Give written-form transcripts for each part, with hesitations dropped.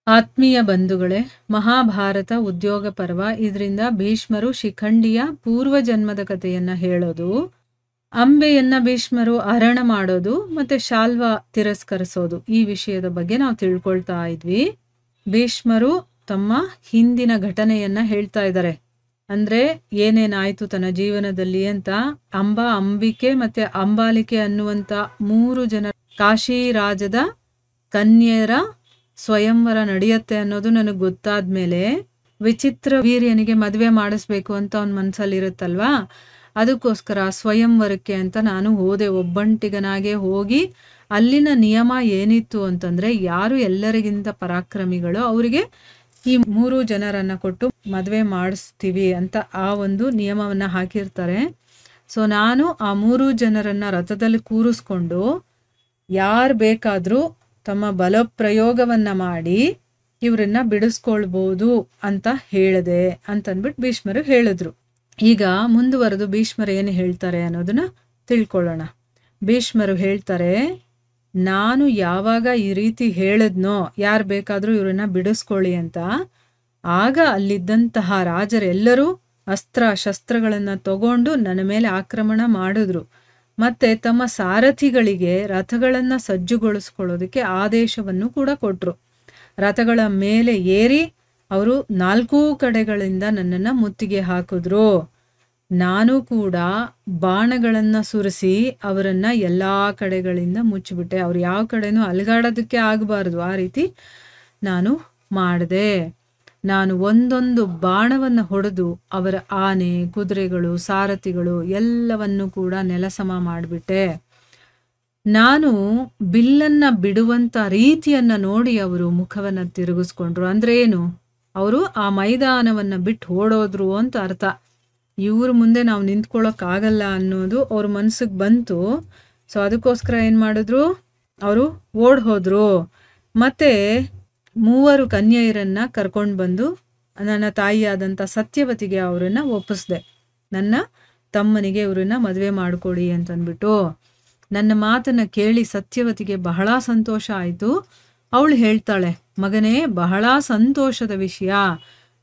ಆತ್ಮೀಯ ಬಂಧುಗಳೇ, ಮಹಾಭಾರತ ಉದ್ಯೋಗ ಪರ್ವ. ಇದರಿಂದ ಭೀಷ್ಮರು ಶಿಖಂಡಿಯ ಪೂರ್ವ ಜನ್ಮದ ಕಥೆಯನ್ನ ಹೇಳೋದು, ಅಂಬೆಯನ್ನ ಭೀಷ್ಮರು ಹರಣ ಮಾಡೋದು, ಮತ್ತೆ ಶಾಲ್ವ ತಿರಸ್ಕರಿಸೋದು, ಈ ವಿಷಯದ ಬಗ್ಗೆ ನಾವು ತಿಳ್ಕೊಳ್ತಾ ಇದ್ವಿ. ಭೀಷ್ಮರು ತಮ್ಮ ಹಿಂದಿನ ಘಟನೆಯನ್ನ ಹೇಳ್ತಾ ಇದ್ದಾರೆ. ಅಂದ್ರೆ ಏನೇನಾಯ್ತು ತನ್ನ ಜೀವನದಲ್ಲಿ ಅಂತ. ಅಂಬಿಕೆ ಮತ್ತೆ ಅಂಬಾಲಿಕೆ ಅನ್ನುವಂತ 3 ಜನ ಕಾಶಿ ರಾಜದ ಕನ್ಯೆಯರ ಸ್ವಯಂವರ ನಡೆಯುತ್ತೆ ಅನ್ನೋದು ನನಗೆ ಗೊತ್ತಾದ್ಮೇಲೆ ವಿಚಿತ್ರ ವೀರ್ಯನಿಗೆ ಮದುವೆ ಮಾಡಿಸ್ಬೇಕು ಅಂತ ಅವನ ಮನ್ಸಲ್ಲಿರುತ್ತಲ್ವಾ, ಅದಕ್ಕೋಸ್ಕರ ಸ್ವಯಂವರಕ್ಕೆ ಅಂತ ನಾನು ಹೋದೆ. ಒಬ್ಬಂಟಿಗನಾಗೆ ಹೋಗಿ ಅಲ್ಲಿನ ನಿಯಮ ಏನಿತ್ತು ಅಂತಂದ್ರೆ, ಯಾರು ಎಲ್ಲರಿಗಿಂತ ಪರಾಕ್ರಮಿಗಳು ಅವರಿಗೆ ಈ 3 ಜನರನ್ನ ಕೊಟ್ಟು ಮದುವೆ ಮಾಡಿಸ್ತೀವಿ ಅಂತ ಆ ಒಂದು ನಿಯಮವನ್ನ ಹಾಕಿರ್ತಾರೆ. ಸೊ ನಾನು ಆ 3 ಜನರನ್ನ ರಥದಲ್ಲಿ ಕೂರಿಸ್ಕೊಂಡು ಯಾರು ಬೇಕಾದ್ರೂ ತಮ್ಮ ಬಲಪ್ರಯೋಗವನ್ನ ಮಾಡಿ ಇವರನ್ನ ಬಿಡಿಸ್ಕೊಳ್ಬೋದು ಅಂತ ಹೇಳಿದೆ ಅಂತನ್ಬಿಟ್ಟು ಭೀಷ್ಮರು ಹೇಳಿದ್ರು. ಈಗ ಮುಂದುವರೆದು ಭೀಷ್ಮರು ಏನು ಹೇಳ್ತಾರೆ ಅನ್ನೋದನ್ನ ತಿಳ್ಕೊಳ್ಳೋಣ. ಭೀಷ್ಮರು ಹೇಳ್ತಾರೆ, ನಾನು ಯಾವಾಗ ಈ ರೀತಿ ಹೇಳಿದ್ನೋ ಯಾರು ಬೇಕಾದ್ರೂ ಇವರನ್ನ ಬಿಡಿಸ್ಕೊಳ್ಳಿ ಅಂತ, ಆಗ ಅಲ್ಲಿದ್ದಂತಹ ರಾಜರೆಲ್ಲರೂ ಅಸ್ತ್ರ ಶಸ್ತ್ರಗಳನ್ನ ತಗೊಂಡು ನನ್ನ ಮೇಲೆ ಆಕ್ರಮಣ ಮಾಡಿದ್ರು. ಮತ್ತೆ ತಮ್ಮ ಸಾರಥಿಗಳಿಗೆ ರಥಗಳನ್ನ ಸಜ್ಜುಗೊಳಿಸ್ಕೊಳ್ಳೋದಕ್ಕೆ ಆದೇಶವನ್ನು ಕೂಡ ಕೊಟ್ರು. ರಥಗಳ ಮೇಲೆ ಏರಿ ಅವರು 4 ಕಡೆಗಳಿಂದ ನನ್ನನ್ನ ಮುತ್ತಿಗೆ ಹಾಕಿದ್ರು. ನಾನು ಕೂಡ ಬಾಣಗಳನ್ನ ಸುರಿಸಿ ಅವರನ್ನ ಎಲ್ಲಾ ಕಡೆಗಳಿಂದ ಮುಚ್ಚಿಬಿಟ್ಟೆ. ಅವ್ರು ಯಾವ ಕಡೆನೂ ಅಲುಗಾಡೋದಕ್ಕೆ ಆಗಬಾರ್ದು, ಆ ರೀತಿ ನಾನು ಮಾಡಿದೆ. ನಾನು ಒಂದೊಂದು ಬಾಣವನ್ನು ಹೊಡೆದು ಅವರ ಆನೆ, ಕುದುರೆಗಳು, ಸಾರಥಿಗಳು ಎಲ್ಲವನ್ನು ಕೂಡ ನೆಲಸಮ ಮಾಡಿಬಿಟ್ಟೆ. ನಾನು ಬಿಲ್ಲನ್ನ ಬಿಡುವಂತ ರೀತಿಯನ್ನ ನೋಡಿ ಅವರು ಮುಖವನ್ನ ತಿರುಗಿಸ್ಕೊಂಡ್ರು. ಅಂದ್ರೆ ಏನು, ಅವರು ಆ ಮೈದಾನವನ್ನ ಬಿಟ್ಟು ಓಡೋದ್ರು ಅಂತ ಅರ್ಥ. ಇವ್ರ ಮುಂದೆ ನಾವು ನಿಂತ್ಕೊಳ್ಳೋಕ್ಕಾಗಲ್ಲ ಅನ್ನೋದು ಅವ್ರ ಮನ್ಸಿಗೆ ಬಂತು. ಸೊ ಅದಕ್ಕೋಸ್ಕರ ಏನ್ ಮಾಡಿದ್ರು, ಅವರು ಓಡ್ ಹೋದ್ರು. ಮತ್ತೆ 3 ಕನ್ಯೆಯರನ್ನ ಕರ್ಕೊಂಡು ಬಂದು ನನ್ನ ತಾಯಿಯಾದಂಥ ಸತ್ಯವತಿಗೆ ಅವರನ್ನ ಒಪ್ಪಿಸ್ದೆ. ನನ್ನ ತಮ್ಮನಿಗೆ ಇವ್ರನ್ನ ಮದುವೆ ಮಾಡಿಕೊಡಿ ಅಂತಂದ್ಬಿಟ್ಟು. ನನ್ನ ಮಾತನ್ನ ಕೇಳಿ ಸತ್ಯವತಿಗೆ ಬಹಳ ಸಂತೋಷ ಆಯಿತು. ಅವಳು ಹೇಳ್ತಾಳೆ, ಮಗನೇ, ಬಹಳ ಸಂತೋಷದ ವಿಷಯ,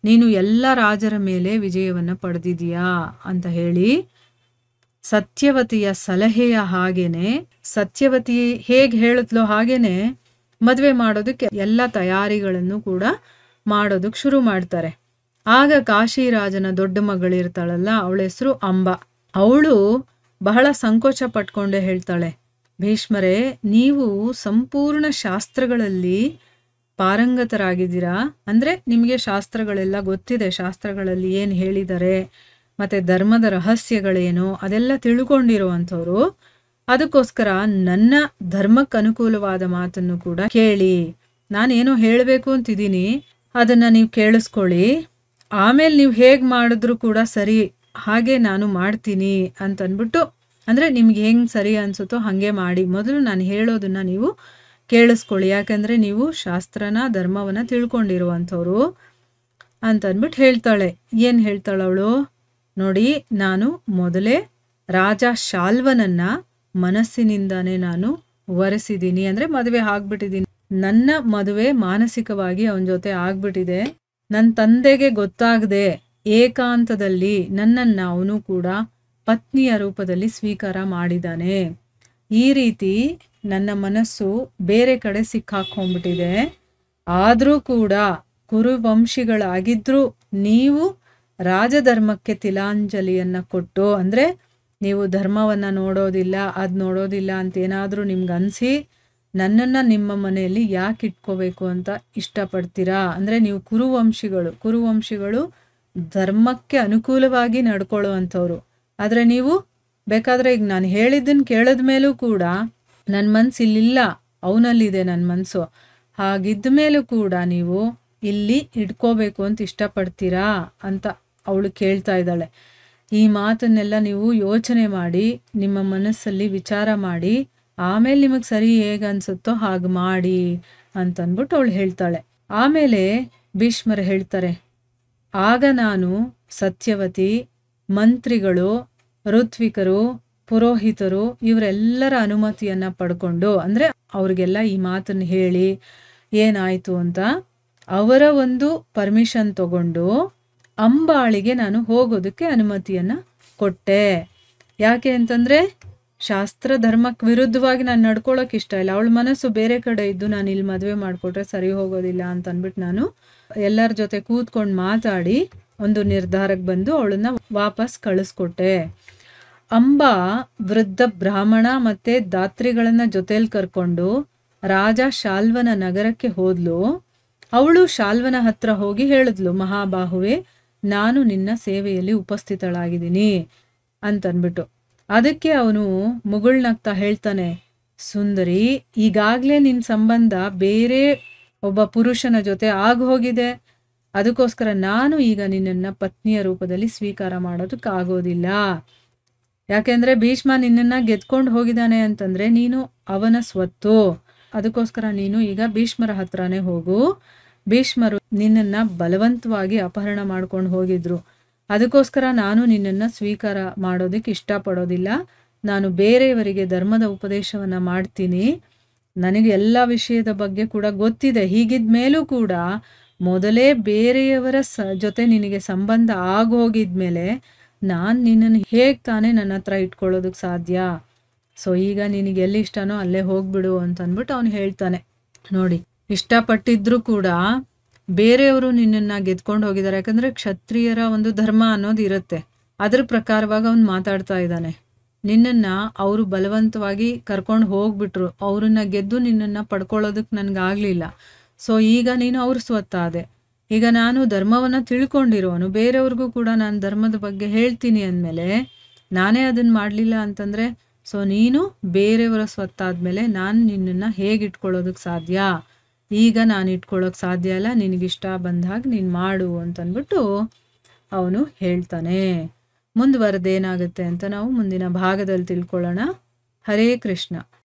ನೀನು ಎಲ್ಲ ರಾಜರ ಮೇಲೆ ವಿಜಯವನ್ನ ಪಡೆದಿದೀಯಾ ಅಂತ ಹೇಳಿ ಸತ್ಯವತಿಯ ಸಲಹೆಯ ಹಾಗೇನೆ, ಸತ್ಯವತಿ ಹೇಗೆ ಹೇಳಿದ್ಲೋ ಹಾಗೇನೆ ಮದುವೆ ಮಾಡೋದಕ್ಕೆ ಎಲ್ಲ ತಯಾರಿಗಳನ್ನು ಕೂಡ ಮಾಡೋದಕ್ಕೆ ಶುರು ಮಾಡ್ತಾರೆ. ಆಗ ಕಾಶಿರಾಜನ ದೊಡ್ಡ ಮಗಳಿರ್ತಾಳಲ್ಲ, ಅವಳ ಹೆಸರು ಅಂಬ. ಅವಳು ಬಹಳ ಸಂಕೋಚ ಪಟ್ಕೊಂಡೆ ಹೇಳ್ತಾಳೆ, ಭೀಷ್ಮರೇ, ನೀವು ಸಂಪೂರ್ಣ ಶಾಸ್ತ್ರಗಳಲ್ಲಿ ಪಾರಂಗತರಾಗಿದ್ದೀರಾ. ಅಂದ್ರೆ ನಿಮಗೆ ಶಾಸ್ತ್ರಗಳೆಲ್ಲ ಗೊತ್ತಿದೆ, ಶಾಸ್ತ್ರಗಳಲ್ಲಿ ಏನು ಹೇಳಿದ್ದಾರೆ ಮತ್ತೆ ಧರ್ಮದ ರಹಸ್ಯಗಳೇನು ಅದೆಲ್ಲ ತಿಳ್ಕೊಂಡಿರುವಂಥವ್ರು. ಅದಕ್ಕೋಸ್ಕರ ನನ್ನ ಧರ್ಮಕ್ಕೆ ಅನುಕೂಲವಾದ ಮಾತನ್ನು ಕೂಡ ಕೇಳಿ. ನಾನೇನೋ ಹೇಳಬೇಕು ಅಂತಿದ್ದೀನಿ, ಅದನ್ನ ನೀವು ಕೇಳಿಸ್ಕೊಳ್ಳಿ. ಆಮೇಲೆ ನೀವು ಹೇಗೆ ಮಾಡಿದ್ರು ಕೂಡ ಸರಿ, ಹಾಗೆ ನಾನು ಮಾಡ್ತೀನಿ ಅಂತನ್ಬಿಟ್ಟು. ಅಂದ್ರೆ ನಿಮ್ಗೆ ಹೆಂಗ್ ಸರಿ ಅನ್ಸುತ್ತೋ ಹಾಗೆ ಮಾಡಿ, ಮೊದಲು ನಾನು ಹೇಳೋದನ್ನ ನೀವು ಕೇಳಿಸ್ಕೊಳ್ಳಿ, ಯಾಕಂದ್ರೆ ನೀವು ಶಾಸ್ತ್ರನ ಧರ್ಮವನ್ನ ತಿಳ್ಕೊಂಡಿರುವಂಥವ್ರು ಅಂತನ್ಬಿಟ್ಟು ಹೇಳ್ತಾಳೆ. ಏನ್ ಹೇಳ್ತಾಳವಳು ನೋಡಿ, ನಾನು ಮೊದಲೇ ರಾಜ ಶಾಲ್ವನನ್ನ ಮನಸ್ಸಿನಿಂದಾನೇ ನಾನು ವರೆಸಿದ್ದೀನಿ. ಅಂದ್ರೆ ಮದುವೆ ಆಗ್ಬಿಟ್ಟಿದ್ದೀನಿ. ನನ್ನ ಮದುವೆ ಮಾನಸಿಕವಾಗಿ ಅವನ ಜೊತೆ ಆಗ್ಬಿಟ್ಟಿದೆ. ನನ್ನ ತಂದೆಗೆ ಗೊತ್ತಾಗದೆ ಏಕಾಂತದಲ್ಲಿ ನನ್ನನ್ನ ಅವನು ಕೂಡ ಪತ್ನಿಯ ರೂಪದಲ್ಲಿ ಸ್ವೀಕಾರ ಮಾಡಿದ್ದಾನೆ. ಈ ರೀತಿ ನನ್ನ ಮನಸ್ಸು ಬೇರೆ ಕಡೆ ಸಿಕ್ಕಾಕೊಂಡ್ಬಿಟ್ಟಿದೆ. ಆದ್ರೂ ಕೂಡ ಕುರುವಂಶಿಗಳಾಗಿದ್ರು ನೀವು ರಾಜಧರ್ಮಕ್ಕೆ ತಿಲಾಂಜಲಿಯನ್ನ ಕೊಟ್ಟು, ಅಂದ್ರೆ ನೀವು ಧರ್ಮವನ್ನ ನೋಡೋದಿಲ್ಲ, ಅದ್ ನೋಡೋದಿಲ್ಲ ಅಂತ ಏನಾದ್ರೂ ನಿಮ್ಗೆ ಅನ್ಸಿ ನನ್ನನ್ನ ನಿಮ್ಮ ಮನೆಯಲ್ಲಿ ಯಾಕೆ ಇಟ್ಕೋಬೇಕು ಅಂತ ಇಷ್ಟಪಡ್ತೀರಾ. ಅಂದ್ರೆ ನೀವು ಕುರುವಂಶಿಗಳು ಧರ್ಮಕ್ಕೆ ಅನುಕೂಲವಾಗಿ ನಡ್ಕೊಳ್ಳೋ ಅಂಥವ್ರು. ಆದ್ರೆ ನೀವು ಬೇಕಾದ್ರೆ ಈಗ ನಾನು ಹೇಳಿದ್ದನ್ನು ಕೇಳಿದ ಮೇಲೂ ಕೂಡ ನನ್ನ ಮನ್ಸು ಇಲ್ಲಿಲ್ಲ, ಅವನಲ್ಲಿದೆ ನನ್ನ ಮನ್ಸು. ಹಾಗಿದ್ದ ಮೇಲೂ ಕೂಡ ನೀವು ಇಲ್ಲಿ ಇಟ್ಕೋಬೇಕು ಅಂತ ಇಷ್ಟಪಡ್ತೀರಾ ಅಂತ ಅವಳು ಕೇಳ್ತಾ ಇದ್ದಾಳೆ. ಈ ಮಾತನ್ನೆಲ್ಲ ನೀವು ಯೋಚನೆ ಮಾಡಿ, ನಿಮ್ಮ ಮನಸ್ಸಲ್ಲಿ ವಿಚಾರ ಮಾಡಿ, ಆಮೇಲೆ ನಿಮಗೆ ಸರಿ ಹೇಗೆ ಅನ್ಸುತ್ತೋ ಹಾಗೆ ಮಾಡಿ ಅಂತನ್ಬಿಟ್ಟು ಅವಳು ಹೇಳ್ತಾಳೆ. ಆಮೇಲೆ ಭೀಷ್ಮರು ಹೇಳ್ತಾರೆ, ಆಗ ನಾನು ಸತ್ಯವತಿ, ಮಂತ್ರಿಗಳು, ಋತ್ವಿಕರು, ಪುರೋಹಿತರು ಇವರೆಲ್ಲರ ಅನುಮತಿಯನ್ನ ಪಡ್ಕೊಂಡು, ಅಂದ್ರೆ ಅವ್ರಿಗೆಲ್ಲ ಈ ಮಾತನ್ನು ಹೇಳಿ ಏನಾಯ್ತು ಅಂತ ಅವರ ಒಂದು ಪರ್ಮಿಷನ್ ತಗೊಂಡು ಅಂಬಾಳಿಗೆ ನಾನು ಹೋಗೋದಕ್ಕೆ ಅನುಮತಿಯನ್ನು ಕೊಟ್ಟೆ. ಯಾಕೆ ಅಂತಂದರೆ ಶಾಸ್ತ್ರ ಧರ್ಮಕ್ಕೆ ವಿರುದ್ಧವಾಗಿ ನಾನು ನಡ್ಕೊಳ್ಳೋಕೆ ಇಷ್ಟ ಇಲ್ಲ. ಅವಳ ಮನಸ್ಸು ಬೇರೆ ಕಡೆ ಇದ್ದು ನಾನು ಇಲ್ಲಿ ಮದುವೆ ಮಾಡಿಕೊಟ್ರೆ ಸರಿ ಹೋಗೋದಿಲ್ಲ ಅಂತ ಅಂದ್ಬಿಟ್ಟು ನಾನು ಎಲ್ಲರ ಜೊತೆ ಕೂತ್ಕೊಂಡು ಮಾತಾಡಿ ಒಂದು ನಿರ್ಧಾರಕ್ಕೆ ಬಂದು ಅವಳನ್ನ ವಾಪಸ್ ಕಳಿಸ್ಕೊಟ್ಟೆ. ಅಂಬಾ ವೃದ್ಧ ಬ್ರಾಹ್ಮಣ ಮತ್ತು ದಾತ್ರಿಗಳನ್ನು ಜೊತೆಲಿ ಕರ್ಕೊಂಡು ರಾಜ ಶಾಲ್ವನ ನಗರಕ್ಕೆ ಹೋದ್ಲು. ಅವಳು ಶಾಲ್ವನ ಹತ್ರ ಹೋಗಿ ಹೇಳಿದ್ಲು, ಮಹಾಬಾಹುವೆ, ನಾನು ನಿನ್ನ ಸೇವೆಯಲ್ಲಿ ಉಪಸ್ಥಿತಳಾಗಿದ್ದೀನಿ ಅಂತನ್ಬಿಟ್ಟು. ಅದಕ್ಕೆ ಅವನು ಮುಗುಳ್ನಗ್ತಾ ಹೇಳ್ತಾನೆ, ಸುಂದರಿ, ಈಗಾಗಲೇ ನಿನ್ನ ಸಂಬಂಧ ಬೇರೆ ಒಬ್ಬ ಪುರುಷನ ಜೊತೆ ಆಗೋಗಿದೆ. ಅದಕ್ಕೋಸ್ಕರ ನಾನು ಈಗ ನಿನ್ನನ್ನು ಪತ್ನಿಯ ರೂಪದಲ್ಲಿ ಸ್ವೀಕಾರ ಮಾಡೋದಕ್ಕಾಗೋದಿಲ್ಲ. ಯಾಕೆಂದರೆ ಭೀಷ್ಮ ನಿನ್ನನ್ನು ಗೆದ್ಕೊಂಡು ಹೋಗಿದ್ದಾನೆ ಅಂತಂದರೆ ನೀನು ಅವನ ಸ್ವತ್ತು. ಅದಕ್ಕೋಸ್ಕರ ನೀನು ಈಗ ಭೀಷ್ಮರ ಹತ್ರನೇ ಹೋಗು. ಭೀಷ್ಮರು ನಿನ್ನನ್ನು ಬಲವಂತವಾಗಿ ಅಪಹರಣ ಮಾಡ್ಕೊಂಡು ಹೋಗಿದ್ರು. ಅದಕ್ಕೋಸ್ಕರ ನಾನು ನಿನ್ನನ್ನು ಸ್ವೀಕಾರ ಮಾಡೋದಕ್ಕೆ ಇಷ್ಟಪಡೋದಿಲ್ಲ. ನಾನು ಬೇರೆಯವರಿಗೆ ಧರ್ಮದ ಉಪದೇಶವನ್ನು ಮಾಡ್ತೀನಿ. ನನಗೆ ಎಲ್ಲ ವಿಷಯದ ಬಗ್ಗೆ ಕೂಡ ಗೊತ್ತಿದೆ. ಹೀಗಿದ್ದ ಮೇಲೂ ಕೂಡ ಮೊದಲೇ ಬೇರೆಯವರ ಜೊತೆ ನಿನಗೆ ಸಂಬಂಧ ಆಗೋಗಿದ್ಮೇಲೆ ನಾನು ನಿನ್ನನ್ನು ಹೇಗೆ ತಾನೇ ನನ್ನ ಹತ್ರ ಇಟ್ಕೊಳ್ಳೋದಕ್ಕೆ ಸಾಧ್ಯ? ಸೊ ಈಗ ನಿನಗೆ ಎಲ್ಲಿ ಇಷ್ಟನೋ ಅಲ್ಲೇ ಹೋಗ್ಬಿಡು ಅಂತ ಅಂದ್ಬಿಟ್ಟು ಅವನು ಹೇಳ್ತಾನೆ. ನೋಡಿ, ಇಷ್ಟಪಟ್ಟಿದ್ರೂ ಕೂಡ ಬೇರೆಯವರು ನಿನ್ನನ್ನು ಗೆದ್ಕೊಂಡು ಹೋಗಿದ್ದಾರೆ. ಯಾಕಂದರೆ ಕ್ಷತ್ರಿಯರ ಒಂದು ಧರ್ಮ ಅನ್ನೋದು ಇರುತ್ತೆ. ಅದ್ರ ಪ್ರಕಾರವಾಗಿ ಅವನು ಮಾತಾಡ್ತಾ ಇದ್ದಾನೆ. ನಿನ್ನನ್ನು ಅವರು ಬಲವಂತವಾಗಿ ಕರ್ಕೊಂಡು ಹೋಗ್ಬಿಟ್ರು. ಅವ್ರನ್ನ ಗೆದ್ದು ನಿನ್ನನ್ನು ಪಡ್ಕೊಳ್ಳೋದಕ್ಕೆ ನನಗಾಗಲಿಲ್ಲ. ಸೊ ಈಗ ನೀನು ಅವ್ರ ಸ್ವತ್ತಾದೆ. ಈಗ ನಾನು ಧರ್ಮವನ್ನು ತಿಳ್ಕೊಂಡಿರೋನು, ಬೇರೆಯವ್ರಿಗೂ ಕೂಡ ನಾನು ಧರ್ಮದ ಬಗ್ಗೆ ಹೇಳ್ತೀನಿ ಅಂದಮೇಲೆ ನಾನೇ ಅದನ್ನು ಮಾಡಲಿಲ್ಲ ಅಂತಂದರೆ ಸೊ ನೀನು ಬೇರೆಯವರ ಸ್ವತ್ತಾದ್ಮೇಲೆ ನಾನು ನಿನ್ನನ್ನು ಹೇಗೆ ಇಟ್ಕೊಳ್ಳೋದಕ್ಕೆ ಸಾಧ್ಯ? ಈಗ ನಾನು ಇಟ್ಕೊಳ್ಳೋಕೆ ಸಾಧ್ಯ ಇಲ್ಲ. ನಿನಗಿಷ್ಟ ಬಂದಾಗ ನೀನು ಮಾಡು ಅಂತಂದ್ಬಿಟ್ಟು ಅವನು ಹೇಳ್ತಾನೆ. ಮುಂದುವರೆದೇನಾಗುತ್ತೆ ಅಂತ ನಾವು ಮುಂದಿನ ಭಾಗದಲ್ಲಿ ತಿಳ್ಕೊಳ್ಳೋಣ. ಹರೇ ಕೃಷ್ಣ.